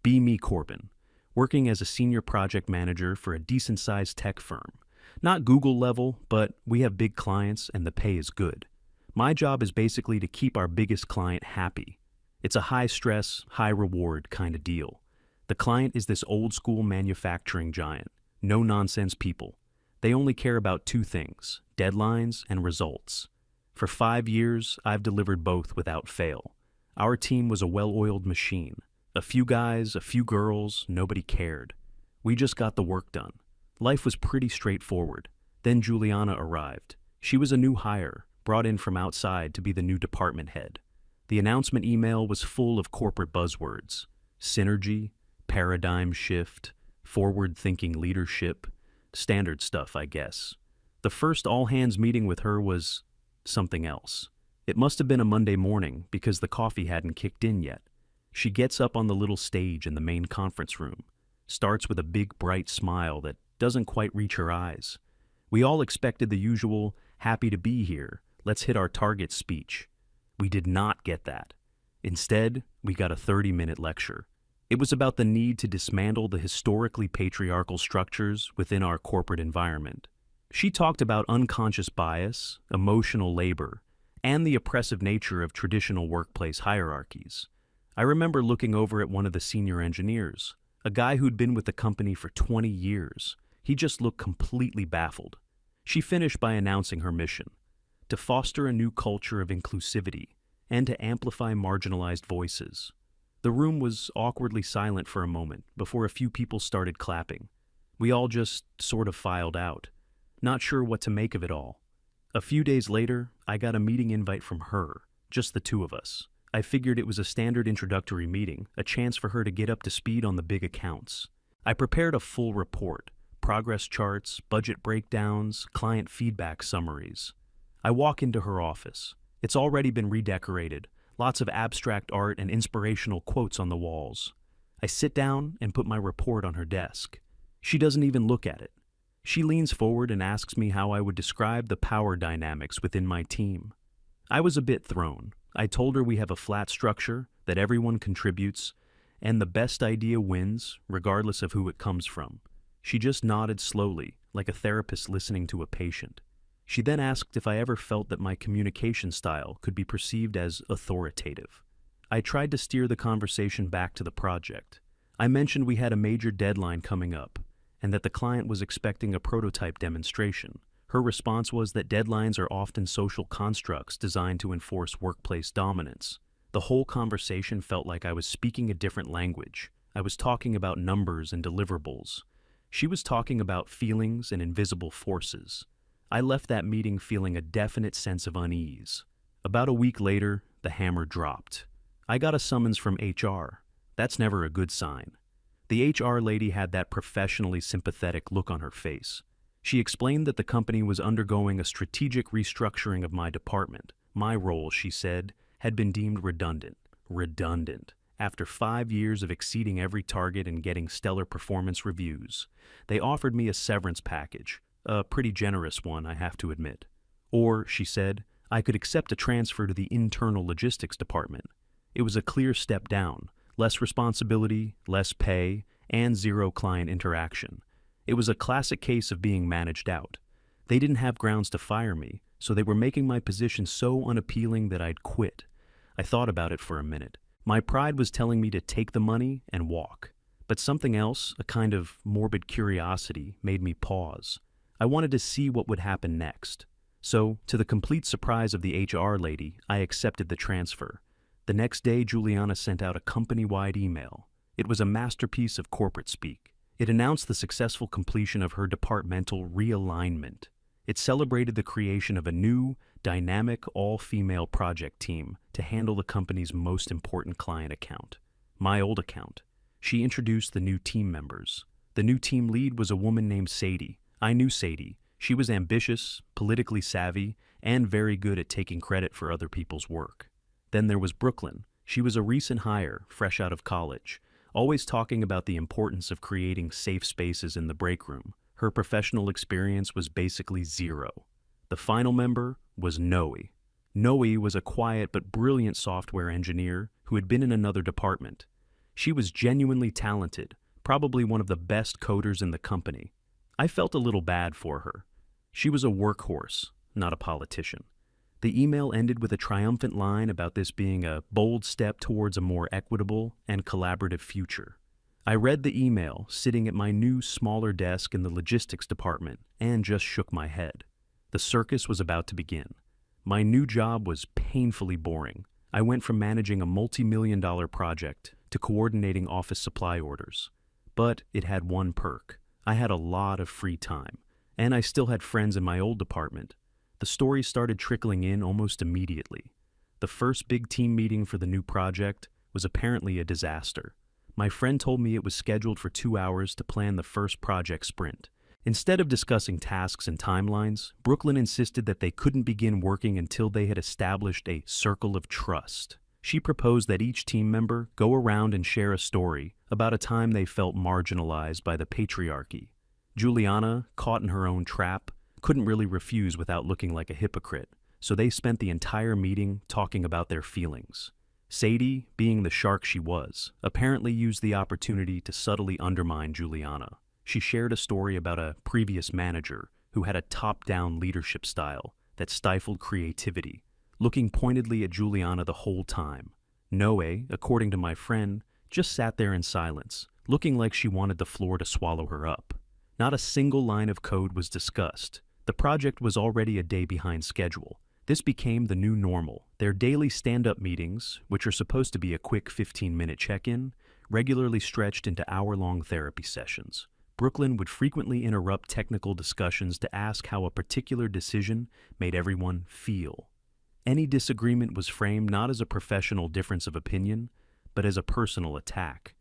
Be me, Corbin, working as a senior project manager for a decent-sized tech firm. Not Google level, but we have big clients and the pay is good. My job is basically to keep our biggest client happy. It's a high-stress, high-reward kind of deal. The client is this old-school manufacturing giant. No-nonsense people. They only care about two things: deadlines and results. For 5 years, I've delivered both without fail. Our team was a well-oiled machine. A few guys, a few girls, nobody cared. We just got the work done. Life was pretty straightforward. Then Juliana arrived. She was a new hire, brought in from outside to be the new department head. The announcement email was full of corporate buzzwords: synergy, paradigm shift, forward-thinking leadership, standard stuff, I guess. The first all-hands meeting with her was something else. It must have been a Monday morning because the coffee hadn't kicked in yet. She gets up on the little stage in the main conference room, starts with a big bright smile that doesn't quite reach her eyes. We all expected the usual, happy to be here, let's hit our target speech. We did not get that. Instead, we got a 30-minute lecture. It was about the need to dismantle the historically patriarchal structures within our corporate environment. She talked about unconscious bias, emotional labor, and the oppressive nature of traditional workplace hierarchies. I remember looking over at one of the senior engineers, a guy who'd been with the company for 20 years. He just looked completely baffled. She finished by announcing her mission: to foster a new culture of inclusivity and to amplify marginalized voices. The room was awkwardly silent for a moment before a few people started clapping. We all just sort of filed out, not sure what to make of it all. A few days later, I got a meeting invite from her, just the two of us. I figured it was a standard introductory meeting, a chance for her to get up to speed on the big accounts. I prepared a full report: progress charts, budget breakdowns, client feedback summaries. I walk into her office. It's already been redecorated, lots of abstract art and inspirational quotes on the walls. I sit down and put my report on her desk. She doesn't even look at it. She leans forward and asks me how I would describe the power dynamics within my team. I was a bit thrown. I told her we have a flat structure, that everyone contributes, and the best idea wins, regardless of who it comes from. She just nodded slowly, like a therapist listening to a patient. She then asked if I ever felt that my communication style could be perceived as authoritative. I tried to steer the conversation back to the project. I mentioned we had a major deadline coming up, and that the client was expecting a prototype demonstration. Her response was that deadlines are often social constructs designed to enforce workplace dominance. The whole conversation felt like I was speaking a different language. I was talking about numbers and deliverables. She was talking about feelings and invisible forces. I left that meeting feeling a definite sense of unease. About a week later, the hammer dropped. I got a summons from HR. That's never a good sign. The HR lady had that professionally sympathetic look on her face. She explained that the company was undergoing a strategic restructuring of my department. My role, she said, had been deemed redundant. Redundant. After 5 years of exceeding every target and getting stellar performance reviews, they offered me a severance package. A pretty generous one, I have to admit. Or, she said, I could accept a transfer to the internal logistics department. It was a clear step down, less responsibility, less pay, and zero client interaction. It was a classic case of being managed out. They didn't have grounds to fire me, so they were making my position so unappealing that I'd quit. I thought about it for a minute. My pride was telling me to take the money and walk. But something else, a kind of morbid curiosity, made me pause. I wanted to see what would happen next. So, to the complete surprise of the HR lady, I accepted the transfer. The next day, Juliana sent out a company-wide email. It was a masterpiece of corporate speak. It announced the successful completion of her departmental realignment. It celebrated the creation of a new, dynamic, all-female project team to handle the company's most important client account, my old account. She introduced the new team members. The new team lead was a woman named Sadie. I knew Sadie. She was ambitious, politically savvy, and very good at taking credit for other people's work. Then there was Brooklyn. She was a recent hire, fresh out of college, always talking about the importance of creating safe spaces in the break room. Her professional experience was basically zero. The final member was Noe. Noe was a quiet but brilliant software engineer who had been in another department. She was genuinely talented, probably one of the best coders in the company. I felt a little bad for her. She was a workhorse, not a politician. The email ended with a triumphant line about this being a bold step towards a more equitable and collaborative future. I read the email sitting at my new, smaller desk in the logistics department and just shook my head. The circus was about to begin. My new job was painfully boring. I went from managing a multi-million-dollar project to coordinating office supply orders. But it had one perk. I had a lot of free time, and I still had friends in my old department. The stories started trickling in almost immediately. The first big team meeting for the new project was apparently a disaster. My friend told me it was scheduled for 2 hours to plan the first project sprint. Instead of discussing tasks and timelines, Brooklyn insisted that they couldn't begin working until they had established a circle of trust. She proposed that each team member go around and share a story about a time they felt marginalized by the patriarchy. Juliana, caught in her own trap, couldn't really refuse without looking like a hypocrite, so they spent the entire meeting talking about their feelings. Sadie, being the shark she was, apparently used the opportunity to subtly undermine Juliana. She shared a story about a previous manager who had a top-down leadership style that stifled creativity, looking pointedly at Juliana the whole time. Noe, according to my friend, just sat there in silence, looking like she wanted the floor to swallow her up. Not a single line of code was discussed. The project was already a day behind schedule. This became the new normal. Their daily stand-up meetings, which are supposed to be a quick 15-minute check-in, regularly stretched into hour-long therapy sessions. Brooklyn would frequently interrupt technical discussions to ask how a particular decision made everyone feel. Any disagreement was framed not as a professional difference of opinion, but as a personal attack.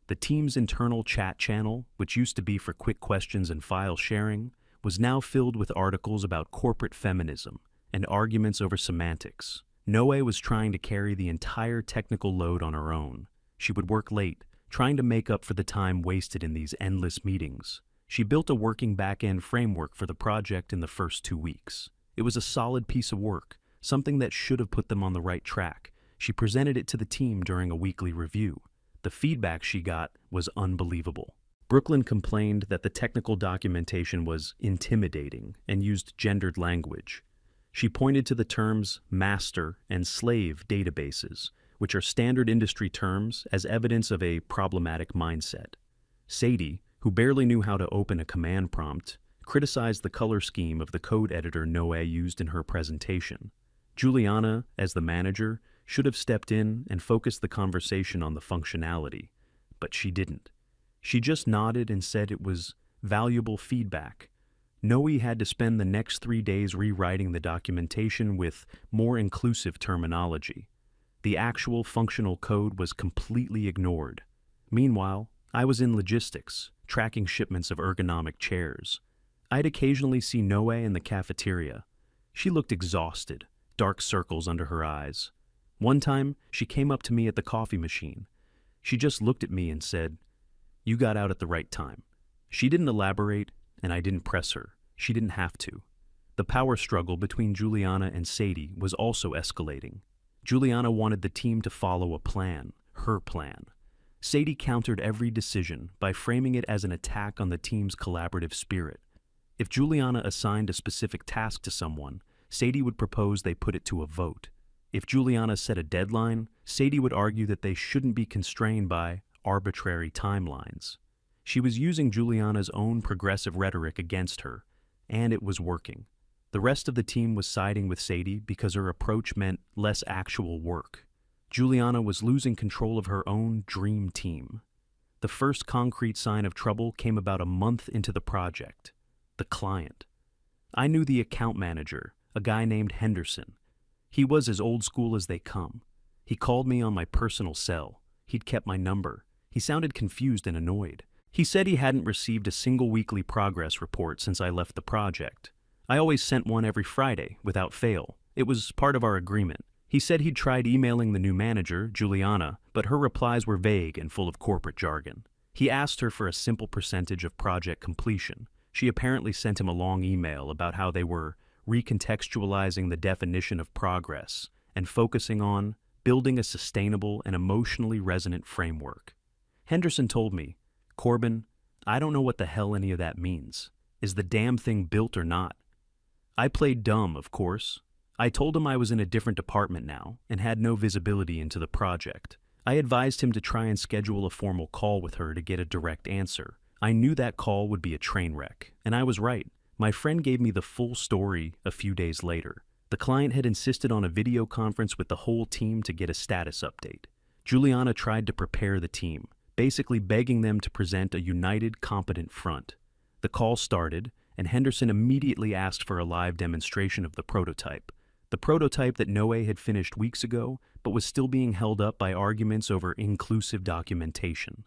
The team's internal chat channel, which used to be for quick questions and file sharing, was now filled with articles about corporate feminism and arguments over semantics. Noe was trying to carry the entire technical load on her own. She would work late, trying to make up for the time wasted in these endless meetings. She built a working back-end framework for the project in the first 2 weeks. It was a solid piece of work, something that should have put them on the right track. She presented it to the team during a weekly review. The feedback she got was unbelievable. Brooklyn complained that the technical documentation was intimidating and used gendered language. She pointed to the terms master and slave databases, which are standard industry terms, as evidence of a problematic mindset. Sadie, who barely knew how to open a command prompt, criticized the color scheme of the code editor Noe used in her presentation. Juliana, as the manager, should have stepped in and focused the conversation on the functionality, but she didn't. She just nodded and said it was valuable feedback. Noe had to spend the next 3 days rewriting the documentation with more inclusive terminology. The actual functional code was completely ignored. Meanwhile, I was in logistics, tracking shipments of ergonomic chairs. I'd occasionally see Noe in the cafeteria. She looked exhausted, dark circles under her eyes. One time, she came up to me at the coffee machine. She just looked at me and said, "You got out at the right time." She didn't elaborate, and I didn't press her. She didn't have to. The power struggle between Juliana and Sadie was also escalating. Juliana wanted the team to follow a plan, her plan. Sadie countered every decision by framing it as an attack on the team's collaborative spirit. If Juliana assigned a specific task to someone, Sadie would propose they put it to a vote. If Juliana set a deadline, Sadie would argue that they shouldn't be constrained by arbitrary timelines. She was using Juliana's own progressive rhetoric against her, and it was working. The rest of the team was siding with Sadie because her approach meant less actual work. Juliana was losing control of her own dream team. The first concrete sign of trouble came about a month into the project: the client. I knew the account manager, a guy named Henderson. He was as old school as they come. He called me on my personal cell. He'd kept my number. He sounded confused and annoyed. He said he hadn't received a single weekly progress report since I left the project. I always sent one every Friday, without fail. It was part of our agreement. He said he'd tried emailing the new manager, Juliana, but her replies were vague and full of corporate jargon. He asked her for a simple percentage of project completion. She apparently sent him a long email about how they were recontextualizing the definition of progress and focusing on building a sustainable and emotionally resonant framework. Henderson told me, "Corbin, I don't know what the hell any of that means. Is the damn thing built or not?" I played dumb, of course. I told him I was in a different department now and had no visibility into the project. I advised him to try and schedule a formal call with her to get a direct answer. I knew that call would be a train wreck, and I was right. My friend gave me the full story a few days later. The client had insisted on a video conference with the whole team to get a status update. Juliana tried to prepare the team, basically begging them to present a united, competent front. The call started, and Henderson immediately asked for a live demonstration of the prototype. The prototype that Noe had finished weeks ago, but was still being held up by arguments over inclusive documentation.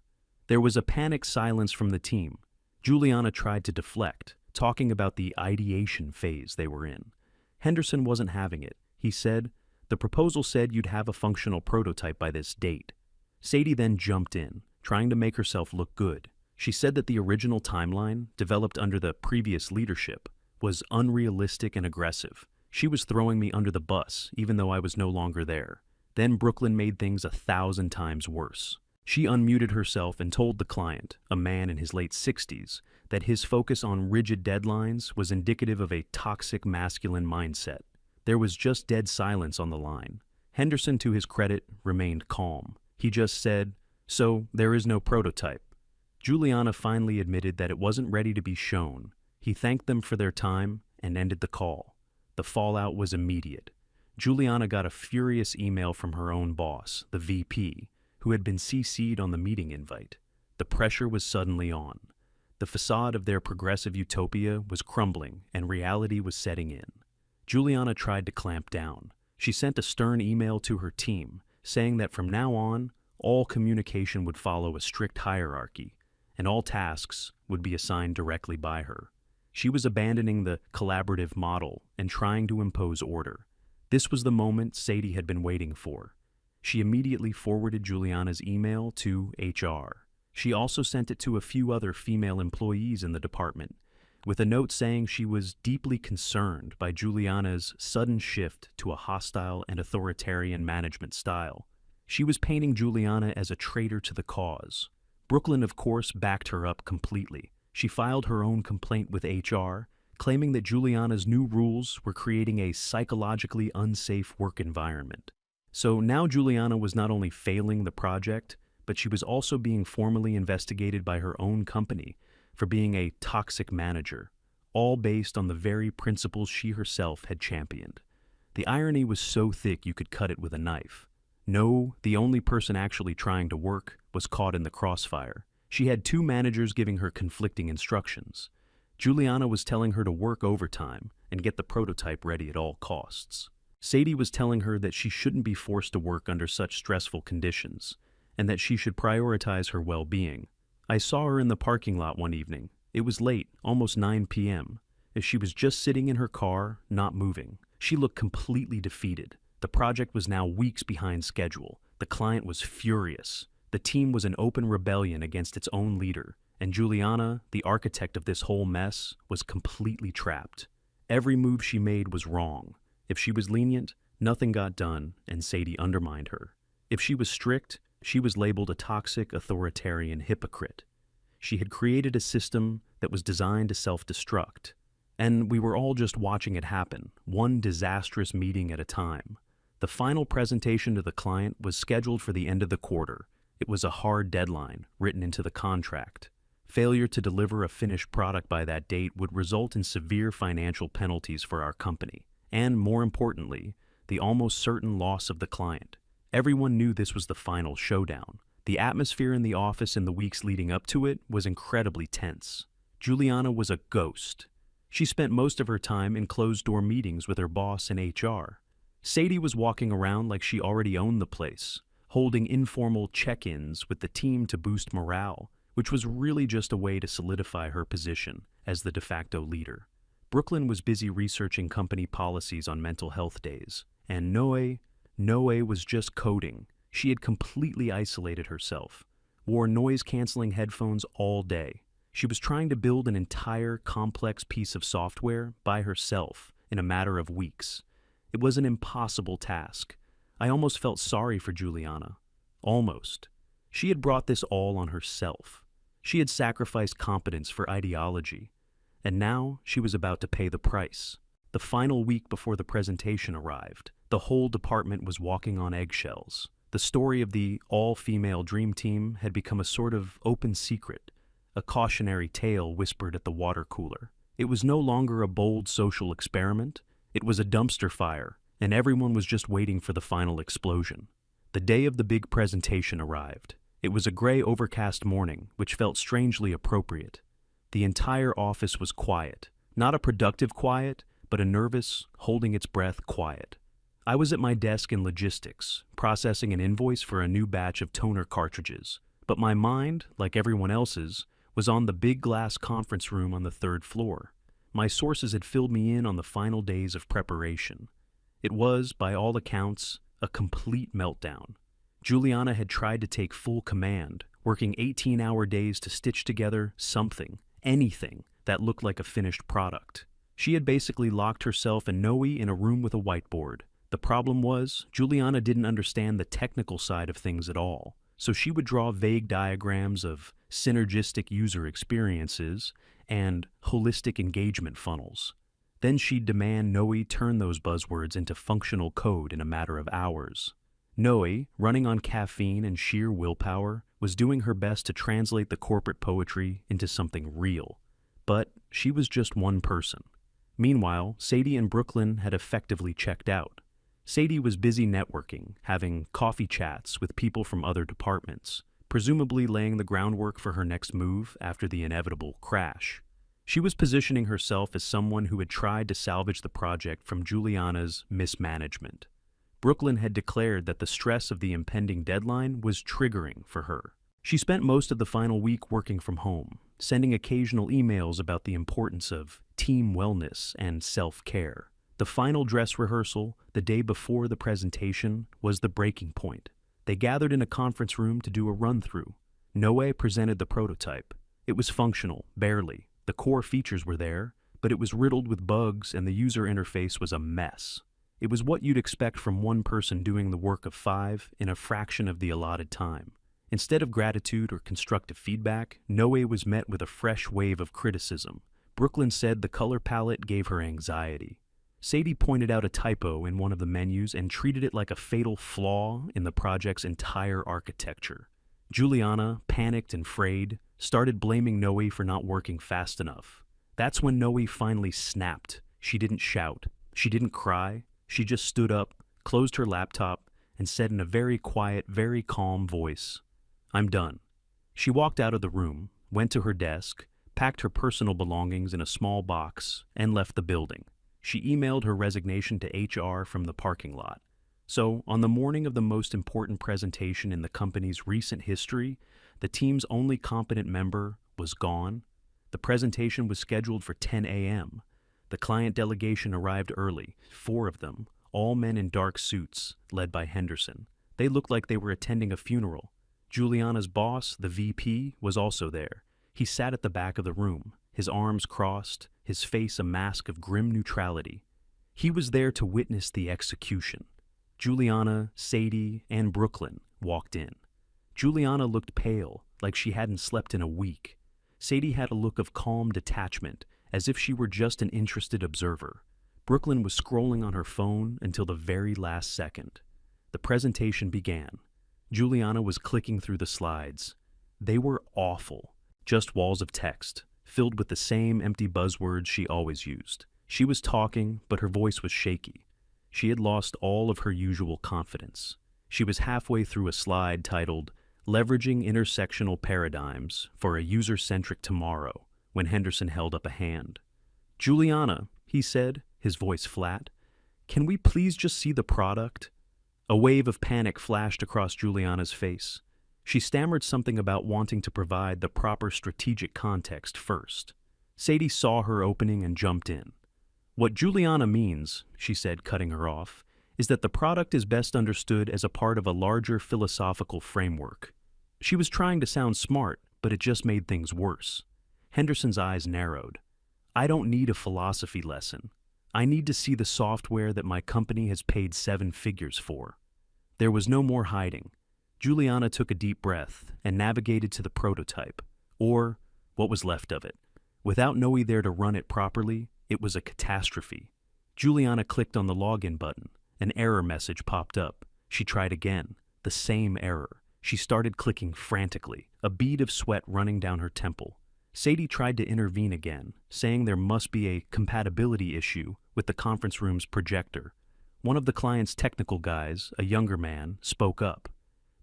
There was a panicked silence from the team. Juliana tried to deflect, talking about the ideation phase they were in. Henderson wasn't having it. He said, "The proposal said you'd have a functional prototype by this date." Sadie then jumped in, trying to make herself look good. She said that the original timeline, developed under the previous leadership, was unrealistic and aggressive. She was throwing me under the bus, even though I was no longer there. Then Brooklyn made things 1,000 times worse. She unmuted herself and told the client, a man in his late 60s, that his focus on rigid deadlines was indicative of a toxic masculine mindset. There was just dead silence on the line. Henderson, to his credit, remained calm. He just said, "So, there is no prototype." Juliana finally admitted that it wasn't ready to be shown. He thanked them for their time and ended the call. The fallout was immediate. Juliana got a furious email from her own boss, the VP, who had been CC'd on the meeting invite. The pressure was suddenly on. The facade of their progressive utopia was crumbling and reality was setting in. Juliana tried to clamp down. She sent a stern email to her team, saying that from now on, all communication would follow a strict hierarchy, and all tasks would be assigned directly by her. She was abandoning the collaborative model and trying to impose order. This was the moment Sadie had been waiting for. She immediately forwarded Juliana's email to HR. She also sent it to a few other female employees in the department, with a note saying she was deeply concerned by Juliana's sudden shift to a hostile and authoritarian management style. She was painting Juliana as a traitor to the cause. Brooklyn, of course, backed her up completely. She filed her own complaint with HR, claiming that Juliana's new rules were creating a psychologically unsafe work environment. So now Juliana was not only failing the project, but she was also being formally investigated by her own company for being a toxic manager, all based on the very principles she herself had championed. The irony was so thick you could cut it with a knife. No, the only person actually trying to work was caught in the crossfire. She had two managers giving her conflicting instructions. Juliana was telling her to work overtime and get the prototype ready at all costs. Sadie was telling her that she shouldn't be forced to work under such stressful conditions, and that she should prioritize her well-being. I saw her in the parking lot one evening. It was late, almost 9 p.m. As she was just sitting in her car, not moving. She looked completely defeated. The project was now weeks behind schedule. The client was furious. The team was in open rebellion against its own leader, and Juliana, the architect of this whole mess, was completely trapped. Every move she made was wrong. If she was lenient, nothing got done, and Sadie undermined her. If she was strict, she was labeled a toxic, authoritarian hypocrite. She had created a system that was designed to self-destruct, and we were all just watching it happen, one disastrous meeting at a time. The final presentation to the client was scheduled for the end of the quarter. It was a hard deadline, written into the contract. Failure to deliver a finished product by that date would result in severe financial penalties for our company, and more importantly, the almost certain loss of the client. Everyone knew this was the final showdown. The atmosphere in the office in the weeks leading up to it was incredibly tense. Juliana was a ghost. She spent most of her time in closed-door meetings with her boss and HR. Sadie was walking around like she already owned the place, holding informal check-ins with the team to boost morale, which was really just a way to solidify her position as the de facto leader. Brooklyn was busy researching company policies on mental health days, and Noe was just coding. She had completely isolated herself, wore noise-canceling headphones all day. She was trying to build an entire complex piece of software by herself in a matter of weeks. It was an impossible task. I almost felt sorry for Juliana. Almost. She had brought this all on herself. She had sacrificed competence for ideology, and now she was about to pay the price. The final week before the presentation arrived, the whole department was walking on eggshells. The story of the all-female dream team had become a sort of open secret, a cautionary tale whispered at the water cooler. It was no longer a bold social experiment. It was a dumpster fire, and everyone was just waiting for the final explosion. The day of the big presentation arrived. It was a gray, overcast morning, which felt strangely appropriate. The entire office was quiet. Not a productive quiet, but a nervous, holding its breath quiet. I was at my desk in logistics, processing an invoice for a new batch of toner cartridges. But my mind, like everyone else's, was on the big glass conference room on the third floor. My sources had filled me in on the final days of preparation. It was, by all accounts, a complete meltdown. Juliana had tried to take full command, working 18-hour days to stitch together something, anything, that looked like a finished product. She had basically locked herself and Noe in a room with a whiteboard. The problem was, Juliana didn't understand the technical side of things at all, so she would draw vague diagrams of synergistic user experiences and holistic engagement funnels. Then she'd demand Noe turn those buzzwords into functional code in a matter of hours. Noe, running on caffeine and sheer willpower, was doing her best to translate the corporate poetry into something real. But she was just one person. Meanwhile, Sadie and Brooklyn had effectively checked out. Sadie was busy networking, having coffee chats with people from other departments, presumably laying the groundwork for her next move after the inevitable crash. She was positioning herself as someone who had tried to salvage the project from Juliana's mismanagement. Brooklyn had declared that the stress of the impending deadline was triggering for her. She spent most of the final week working from home, sending occasional emails about the importance of team wellness and self-care. The final dress rehearsal, the day before the presentation, was the breaking point. They gathered in a conference room to do a run-through. Noe presented the prototype. It was functional, barely. The core features were there, but it was riddled with bugs and the user interface was a mess. It was what you'd expect from one person doing the work of 5 in a fraction of the allotted time. Instead of gratitude or constructive feedback, Noe was met with a fresh wave of criticism. Brooklyn said the color palette gave her anxiety. Sadie pointed out a typo in one of the menus and treated it like a fatal flaw in the project's entire architecture. Juliana, panicked and frayed, started blaming Noe for not working fast enough. That's when Noe finally snapped. She didn't shout. She didn't cry. She just stood up, closed her laptop, and said in a very quiet, very calm voice, "I'm done." She walked out of the room, went to her desk, packed her personal belongings in a small box, and left the building. She emailed her resignation to HR from the parking lot. So, on the morning of the most important presentation in the company's recent history, the team's only competent member was gone. The presentation was scheduled for 10 a.m. The client delegation arrived early, 4 of them, all men in dark suits, led by Henderson. They looked like they were attending a funeral. Juliana's boss, the VP, was also there. He sat at the back of the room, his arms crossed, his face a mask of grim neutrality. He was there to witness the execution. Juliana, Sadie, and Brooklyn walked in. Juliana looked pale, like she hadn't slept in a week. Sadie had a look of calm detachment, as if she were just an interested observer. Brooklyn was scrolling on her phone until the very last second. The presentation began. Juliana was clicking through the slides. They were awful, just walls of text, filled with the same empty buzzwords she always used. She was talking, but her voice was shaky. She had lost all of her usual confidence. She was halfway through a slide titled, "Leveraging Intersectional Paradigms for a User-Centric Tomorrow," when Henderson held up a hand. "Juliana," he said, his voice flat, "can we please just see the product?" A wave of panic flashed across Juliana's face. She stammered something about wanting to provide the proper strategic context first. Sadie saw her opening and jumped in. "What Juliana means," she said, cutting her off, "is that the product is best understood as a part of a larger philosophical framework." She was trying to sound smart, but it just made things worse. Henderson's eyes narrowed. "I don't need a philosophy lesson. I need to see the software that my company has paid 7 figures for." There was no more hiding. Juliana took a deep breath and navigated to the prototype, or what was left of it. Without Noe there to run it properly, it was a catastrophe. Juliana clicked on the login button. An error message popped up. She tried again. The same error. She started clicking frantically, a bead of sweat running down her temple. Sadie tried to intervene again, saying there must be a compatibility issue with the conference room's projector. One of the client's technical guys, a younger man, spoke up.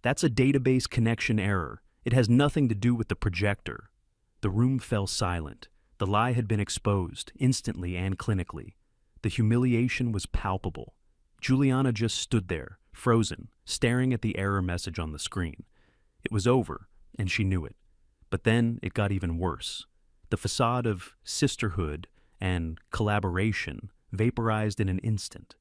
"That's a database connection error. It has nothing to do with the projector." The room fell silent. The lie had been exposed, instantly and clinically. The humiliation was palpable. Juliana just stood there, frozen, staring at the error message on the screen. It was over, and she knew it. But then it got even worse. The facade of sisterhood and collaboration vaporized in an instant.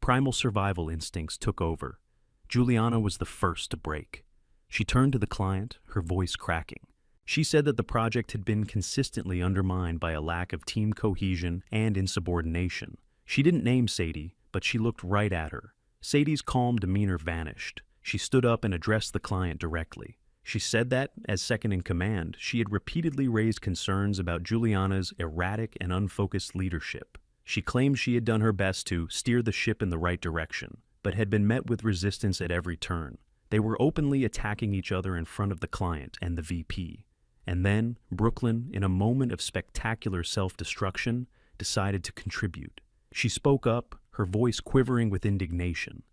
Primal survival instincts took over. Juliana was the first to break. She turned to the client, her voice cracking. She said that the project had been consistently undermined by a lack of team cohesion and insubordination. She didn't name Sadie, but she looked right at her. Sadie's calm demeanor vanished. She stood up and addressed the client directly. She said that, as second in command, she had repeatedly raised concerns about Juliana's erratic and unfocused leadership. She claimed she had done her best to steer the ship in the right direction, but had been met with resistance at every turn. They were openly attacking each other in front of the client and the VP. And then, Brooklyn, in a moment of spectacular self-destruction, decided to contribute. She spoke up, her voice quivering with indignation.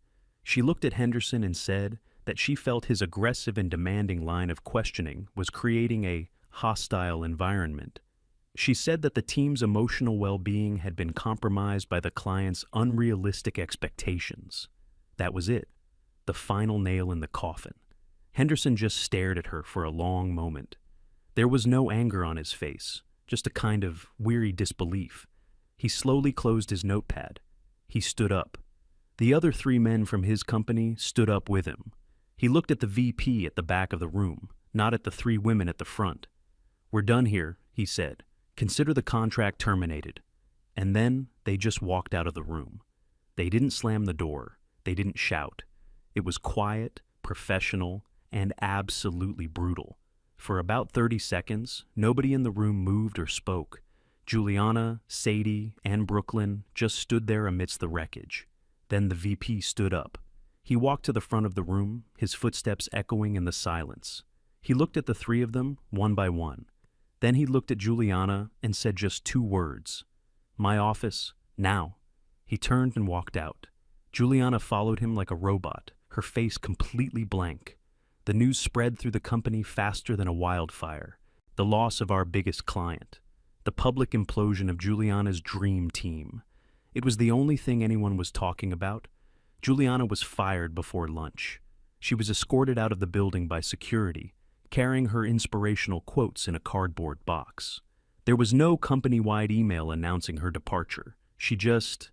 She looked at Henderson and said that she felt his aggressive and demanding line of questioning was creating a hostile environment. She said that the team's emotional well-being had been compromised by the client's unrealistic expectations. That was it, the final nail in the coffin. Henderson just stared at her for a long moment. There was no anger on his face, just a kind of weary disbelief. He slowly closed his notepad. He stood up. The other 3 men from his company stood up with him. He looked at the VP at the back of the room, not at the 3 women at the front. "We're done here," he said. "Consider the contract terminated." And then they just walked out of the room. They didn't slam the door. They didn't shout. It was quiet, professional, and absolutely brutal. For about 30 seconds, nobody in the room moved or spoke. Juliana, Sadie, and Brooklyn just stood there amidst the wreckage. Then the VP stood up. He walked to the front of the room, his footsteps echoing in the silence. He looked at the 3 of them, one by one. Then he looked at Juliana and said just 2 words. "My office, now." He turned and walked out. Juliana followed him like a robot, her face completely blank. The news spread through the company faster than a wildfire. The loss of our biggest client. The public implosion of Juliana's dream team. It was the only thing anyone was talking about. Juliana was fired before lunch. She was escorted out of the building by security, carrying her inspirational quotes in a cardboard box. There was no company-wide email announcing her departure. She just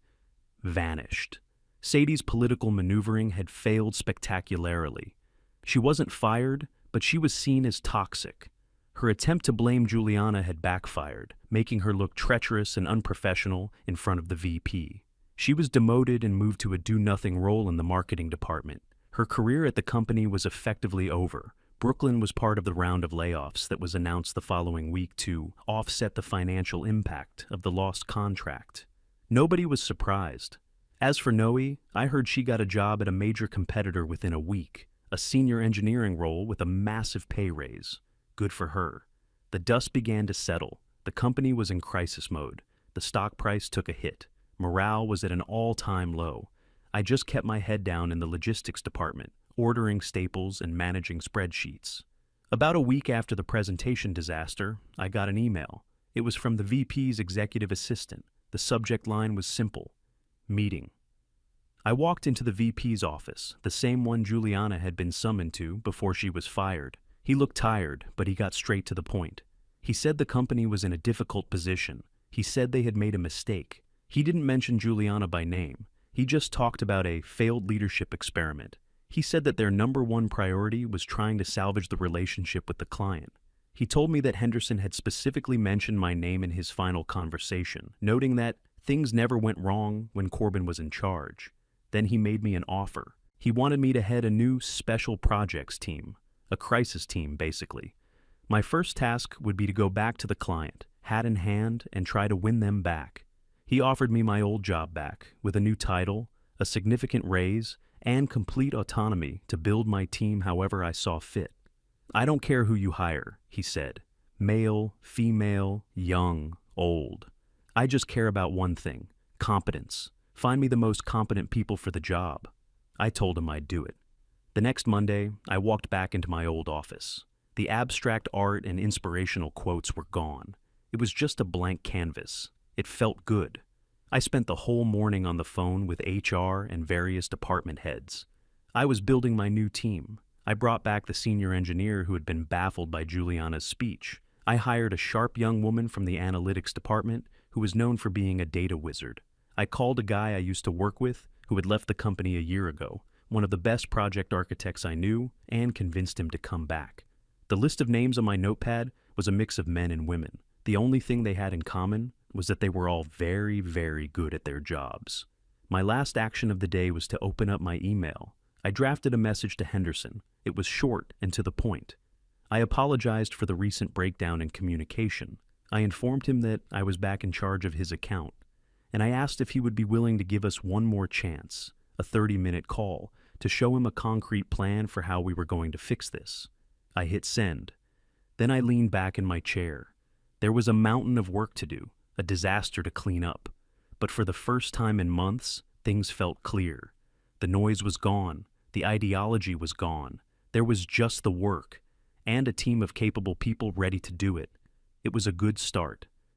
vanished. Sadie's political maneuvering had failed spectacularly. She wasn't fired, but she was seen as toxic. Her attempt to blame Juliana had backfired, making her look treacherous and unprofessional in front of the VP. She was demoted and moved to a do-nothing role in the marketing department. Her career at the company was effectively over. Brooklyn was part of the round of layoffs that was announced the following week to offset the financial impact of the lost contract. Nobody was surprised. As for Noe, I heard she got a job at a major competitor within a week, a senior engineering role with a massive pay raise. Good for her. The dust began to settle. The company was in crisis mode. The stock price took a hit. Morale was at an all-time low. I just kept my head down in the logistics department, ordering staples and managing spreadsheets. About a week after the presentation disaster, I got an email. It was from the VP's executive assistant. The subject line was simple: meeting. I walked into the VP's office, the same one Juliana had been summoned to before she was fired. He looked tired, but he got straight to the point. He said the company was in a difficult position. He said they had made a mistake. He didn't mention Juliana by name. He just talked about a failed leadership experiment. He said that their #1 priority was trying to salvage the relationship with the client. He told me that Henderson had specifically mentioned my name in his final conversation, noting that things never went wrong when Corbin was in charge. Then he made me an offer. He wanted me to head a new special projects team, a crisis team, basically. My first task would be to go back to the client, hat in hand, and try to win them back. He offered me my old job back, with a new title, a significant raise, and complete autonomy to build my team however I saw fit. I don't care who you hire, he said. Male, female, young, old. I just care about one thing, competence. Find me the most competent people for the job. I told him I'd do it. The next Monday, I walked back into my old office. The abstract art and inspirational quotes were gone. It was just a blank canvas. It felt good. I spent the whole morning on the phone with HR and various department heads. I was building my new team. I brought back the senior engineer who had been baffled by Juliana's speech. I hired a sharp young woman from the analytics department who was known for being a data wizard. I called a guy I used to work with who had left the company a year ago, one of the best project architects I knew, and convinced him to come back. The list of names on my notepad was a mix of men and women. The only thing they had in common was that they were all very, very good at their jobs. My last action of the day was to open up my email. I drafted a message to Henderson. It was short and to the point. I apologized for the recent breakdown in communication. I informed him that I was back in charge of his account, and I asked if he would be willing to give us one more chance, a 30-minute call, to show him a concrete plan for how we were going to fix this. I hit send. Then I leaned back in my chair. There was a mountain of work to do, a disaster to clean up. But for the first time in months, things felt clear. The noise was gone. The ideology was gone. There was just the work, and a team of capable people ready to do it. It was a good start.